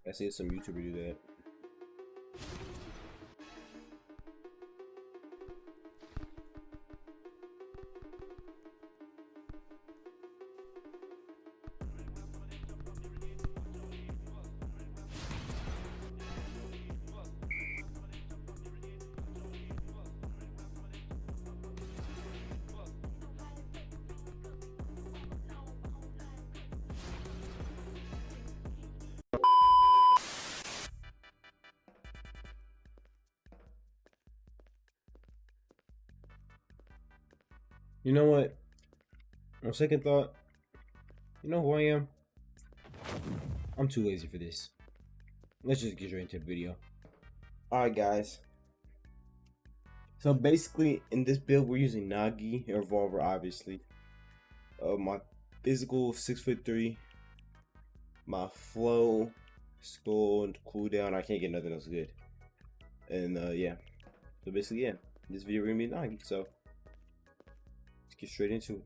I see some YouTuber do that. You know what? On second thought, you know who I am? I'm too lazy for this. Let's just get straight into the video. Alright guys. So basically in this build we're using Nagi and Revolver obviously. My physical 6'3", my flow, skull, and cooldown, I can't get nothing else good. And yeah. So basically yeah, this video we're gonna be Nagi, so let's get straight into it.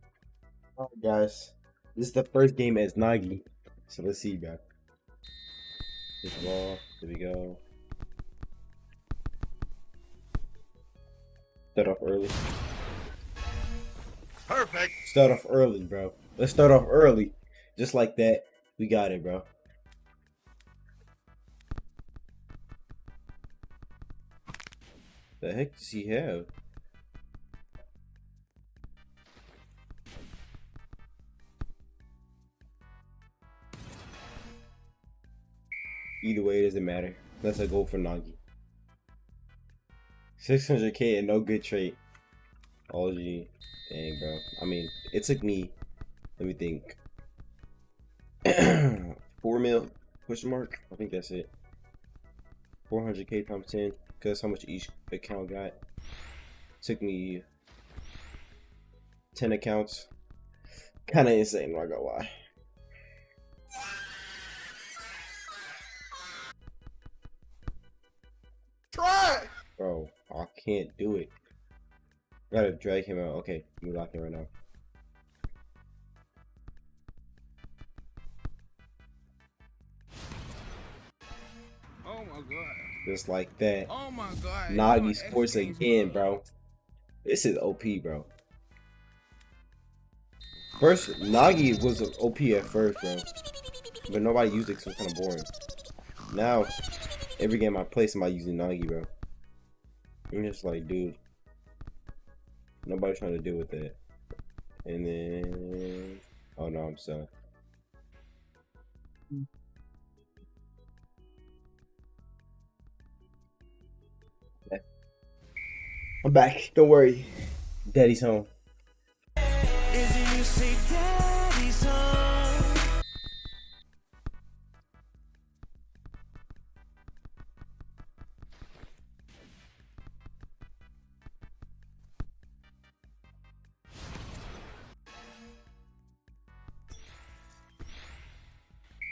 Alright guys. This is the first game as Nagi. So let's see, bro. This wall, there we go. Start off early. Perfect. Start off early, bro. Let's start off early. Just like that. We got it, bro. The heck does he have? Either way, it doesn't matter. Let's go for Nagi. 600k and no good trait. All G. Dang, bro. I mean, it took me, let me think. 4 mil? Question mark? I think that's it. 400k times 10. Because how much each account got. Took me 10 accounts. Kind of insane, not gonna lie. Try. Bro, I can't do it. Gotta drag him out. Okay, we lock it right now. Oh my god. Just like that. Oh my god. Nagi scores again, bro. This is OP, bro. First, Nagi was OP at first, bro. But nobody used it because it was kind of boring. Now, every game I play, somebody using Nagi, bro. I'm just like, dude. Nobody's trying to deal with that. And then... Oh no, I'm sorry. I'm back. Don't worry. Daddy's home.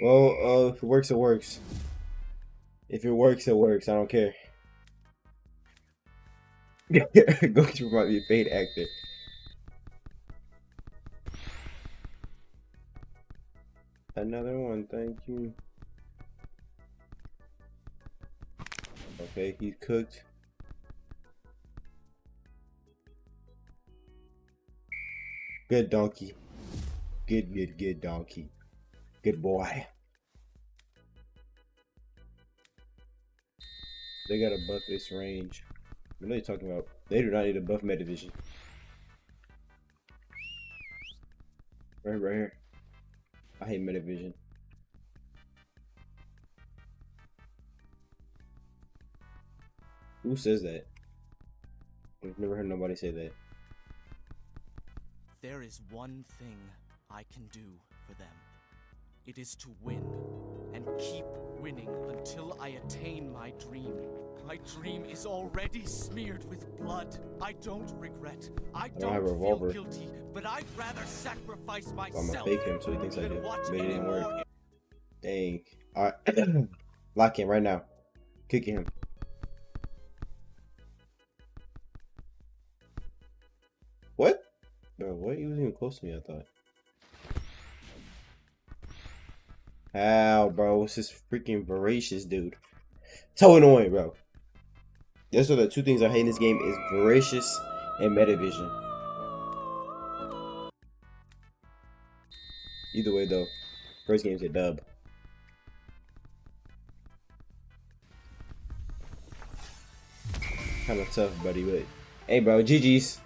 Well, if it works, it works. If it works, it works. I don't care. Goku might be a paid actor. Another one, thank you. Okay, he's cooked. Good donkey. Good donkey. Good boy. They gotta buff this range. What are they talking about? They do not need to buff meta vision. Right here. I hate meta vision. Who says that? I've never heard nobody say that. There is one thing I can do for them. It is to win, and keep winning until I attain my dream. My dream is already smeared with blood. I don't regret. I don't have a feel revolver. guilty, but I'd rather sacrifice I'm myself gonna fake him so he thinks I than do. watch Made it any didn't work. more. Dang. Alright. Lock him right now. Kicking him. What? Bro, what? He was even close to me, I thought. How, bro? It's this freaking voracious dude. So annoying, bro. Those are the two things I hate in this game: is voracious and metavision. Either way, though, first game's a dub. Kind of tough, buddy, but hey, bro, GG's.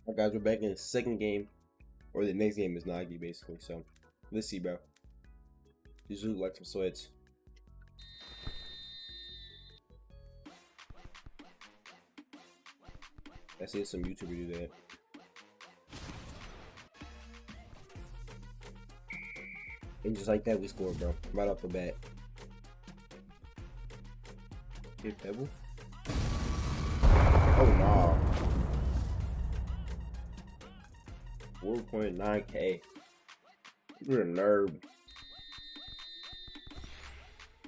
Alright, guys, we're back in the second game, or the next game is Nagi, basically. So let's see, bro. These look like some sweats. I see some YouTuber do that. And just like that, we scored, bro. Right off the bat. Hit pebble. Oh no. 4.9k. You're a nerd.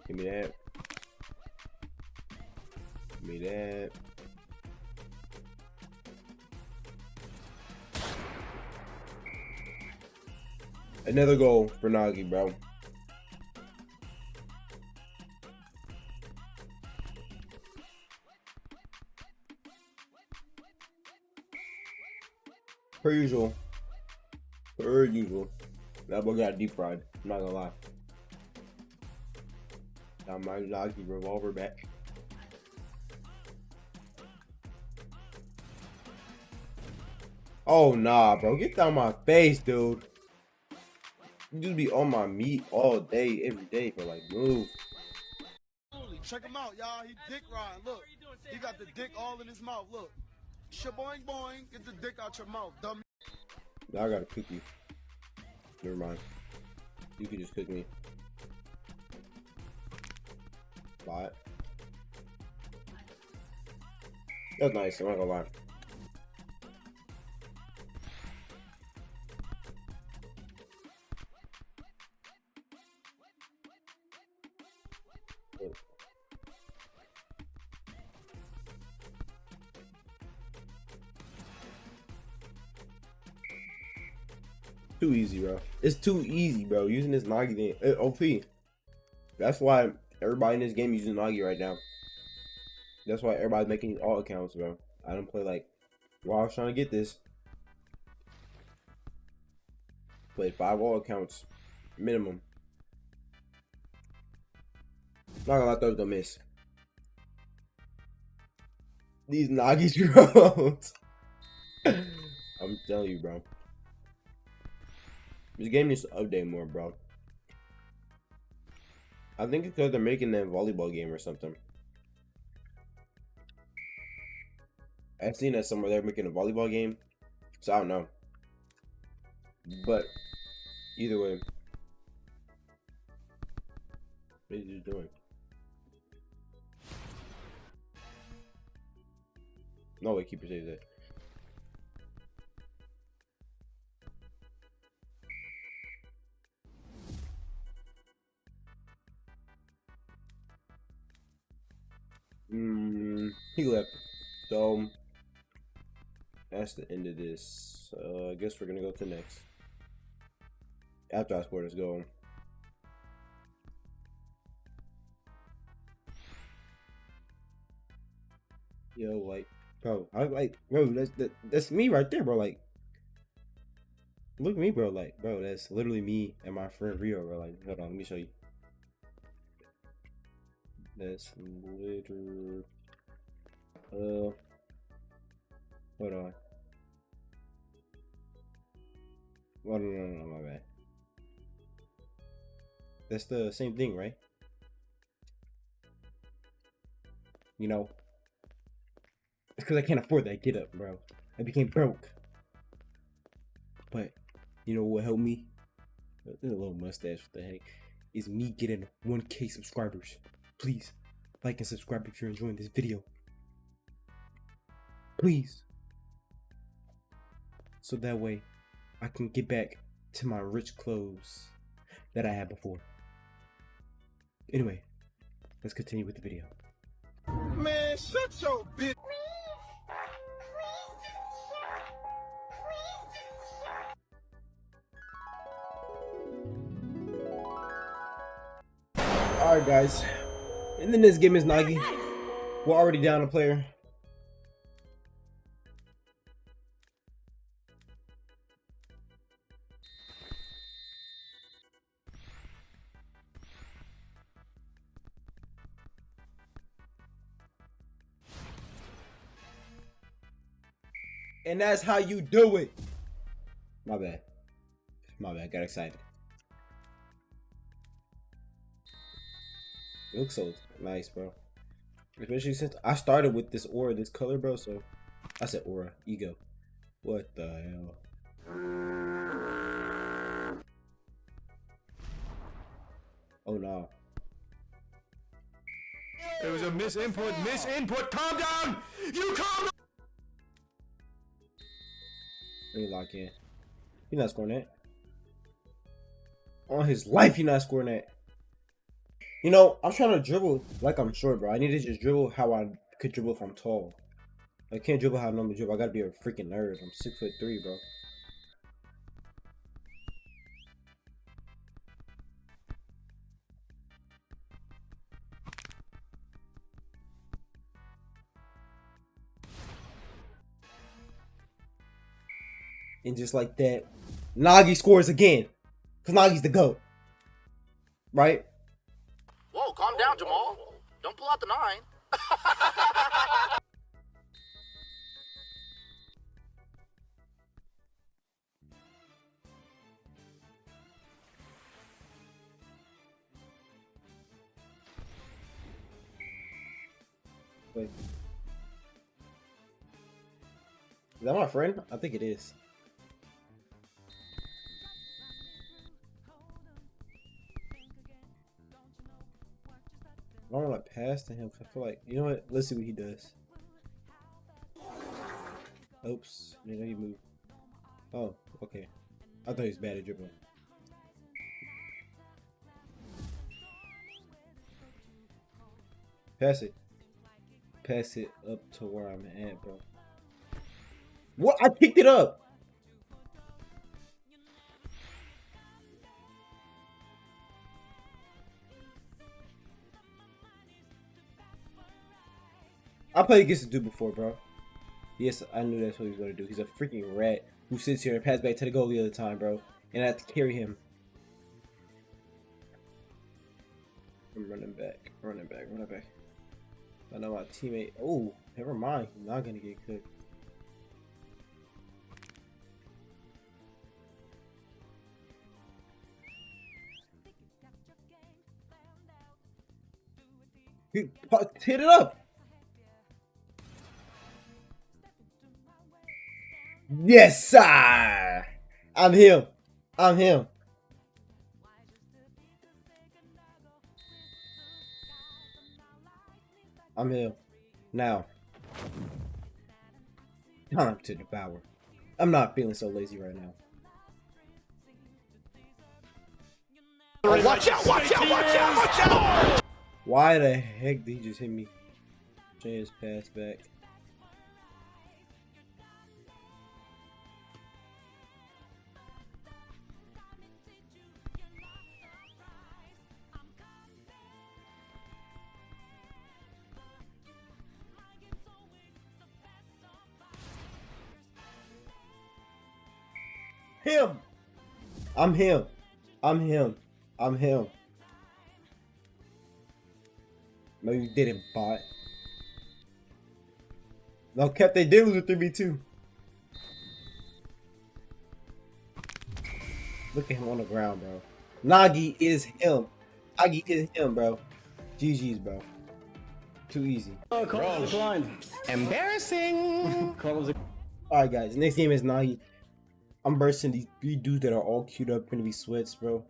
Give me that. Give me that. Another goal for Nagi, bro. Per usual. Per usual. That boy got deep fried. I'm not gonna lie. Got my Nagi revolver back. Oh nah, bro. Get down my face, dude. You just be on my meat all day, every day, but like, move. Check him out, y'all. He dick riding. Look, he got the dick all in his mouth. Look, shaboing boing, get the dick out your mouth, dummy. Now I gotta cook you. Never mind. You can just cook me. Bye. That's nice. I'm not gonna lie. Too easy, bro. It's too easy, bro. Using this Nagi thing. OP. That's why everybody in this game using Nagi right now. That's why everybody's making all accounts, bro. I don't play like while I was trying to get this. Played 5 all accounts. Minimum. Not gonna let those go miss. These Nagi drones. I'm telling you, bro. This game needs to update more, bro. I think it's because they're making that volleyball game or something. I've seen that somewhere they're making a volleyball game, so I don't know. But either way, what are you doing? No way, keeper saves that. He left. So that's the end of this. I guess we're gonna go to next. After I score this goal. Yo, like, bro, that's me right there, bro. Like, look at me, bro. Like, bro, that's literally me and my friend Rio, bro. Like, hold on, let me show you. That's literally. Hold on. Oh, no, my bad. That's the same thing, right? You know, it's because I can't afford that get up, bro. I became broke. But you know what helped me? A little mustache, what the heck? Is me getting 1K subscribers. Please like and subscribe if you're enjoying this video. Please. So that way I can get back to my rich clothes that I had before. Anyway, let's continue with the video. Man, shut your bitch. Alright, guys. And then this game is Nagi. We're already down a player. And that's how you do it. My bad. My bad. Got excited. It looks so nice, bro. Especially since I started with this aura, this color, bro. So I said aura, ego. What the hell? Oh no. It was a misinput, calm down! You calm down! Let me lock in. He's not scoring that. On his life, he's not scoring that. You know, I'm trying to dribble like I'm short, bro. I need to just dribble how I could dribble if I'm tall. I can't dribble how I normally dribble. I gotta be a freaking nerd. I'm 6'3", bro. And just like that, Nagi scores again. Because Nagi's the GOAT. Right? Whoa, calm down, Jamal. Don't pull out the 9. Wait. Is that my friend? I think it is. I don't want to pass to him. I feel like, you know what? Let's see what he does. Oops. You know, he moved. Oh, okay. I thought he was bad at dribbling. Pass it. Pass it up to where I'm at, bro. What? I picked it up. I played against this dude before, bro. Yes, I knew that's what he was going to do. He's a freaking rat who sits here and passes back to the goal the other time, bro. And I have to carry him. I'm running back. Running back. Running back. I know my teammate. Oh, never mind. He's not going to get cooked. He hit it up. Yes, sir. I'm him. I'm him. I'm him. Now, time to devour. I'm not feeling so lazy right now. Oh, watch out, watch out, watch out, watch out! Why the heck did he just hit me? Change pass back. Him! I'm him. I'm him. I'm him. No, you didn't, bot. No, Cap, they did lose a 3v2. Look at him on the ground, bro. Nagi is him. Nagi is him, bro. GG's, bro. Too easy. Oh, call declined. Embarrassing! Alright, guys. Next game is Nagi. I'm bursting these 3 dudes that are all queued up, gonna be sweats, bro.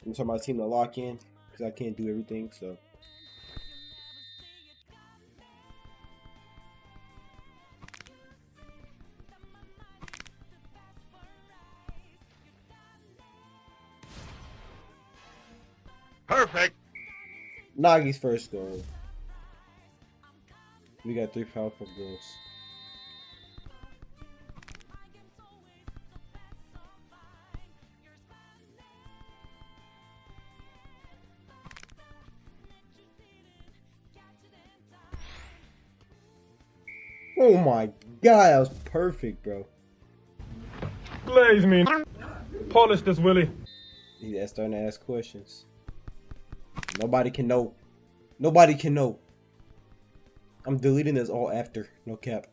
I'm telling my team to lock in because I can't do everything, so. Perfect! Nagi's first goal. We got 3 powerful goals. Oh my god, that was perfect, bro. Blaze me. Polish this, Willie. He's starting to ask questions. Nobody can know. Nobody can know. I'm deleting this all after. No cap.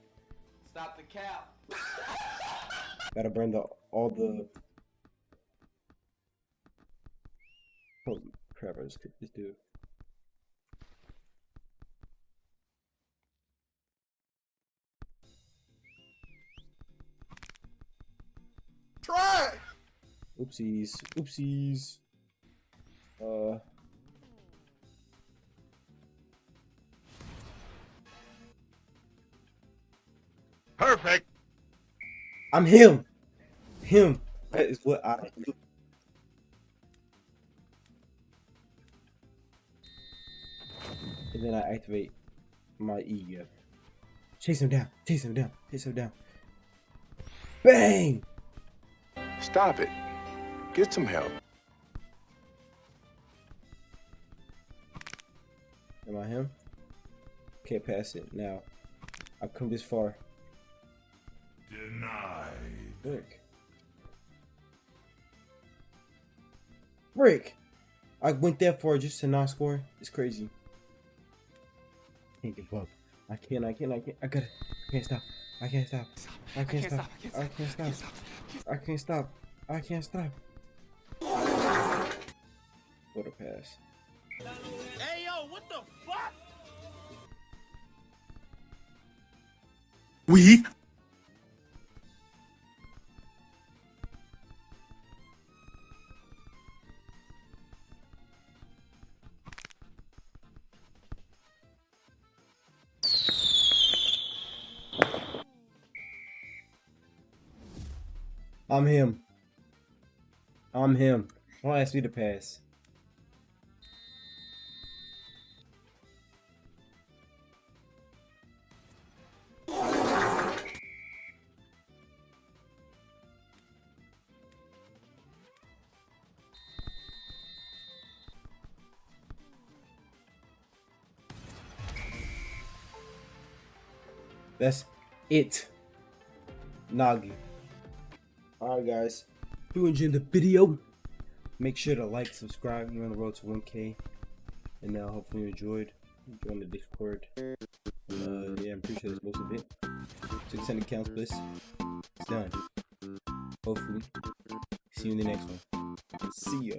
Stop the cap. Gotta burn all the. Holy crap! I just kicked this dude. Try. Oopsies. Oopsies. Perfect. I'm him. Him. That is what I do. And then I activate my E. Chase him down. Chase him down. Chase him down. Bang! Stop it. Get some help. Am I him? Can't pass it now. I've come this far. Denied. Brick. Brick! I went that far just to not score. It's crazy. I can't give up. I can't. I gotta. I can't stop. I can't stop. I can't stop. I can't stop. I can't stop. I can't stop. What a pass. Hey yo, what the fuck? We. I'm him. I'm him. Don't ask me to pass. That's it. Nagi. Alright guys, if you enjoyed the video, make sure to like, subscribe. We're on the road to 1K. And now hopefully you enjoyed. Join the Discord. Yeah, I'm pretty sure that's most of it. 600 counts bliss. It's done. Hopefully. See you in the next one. See ya.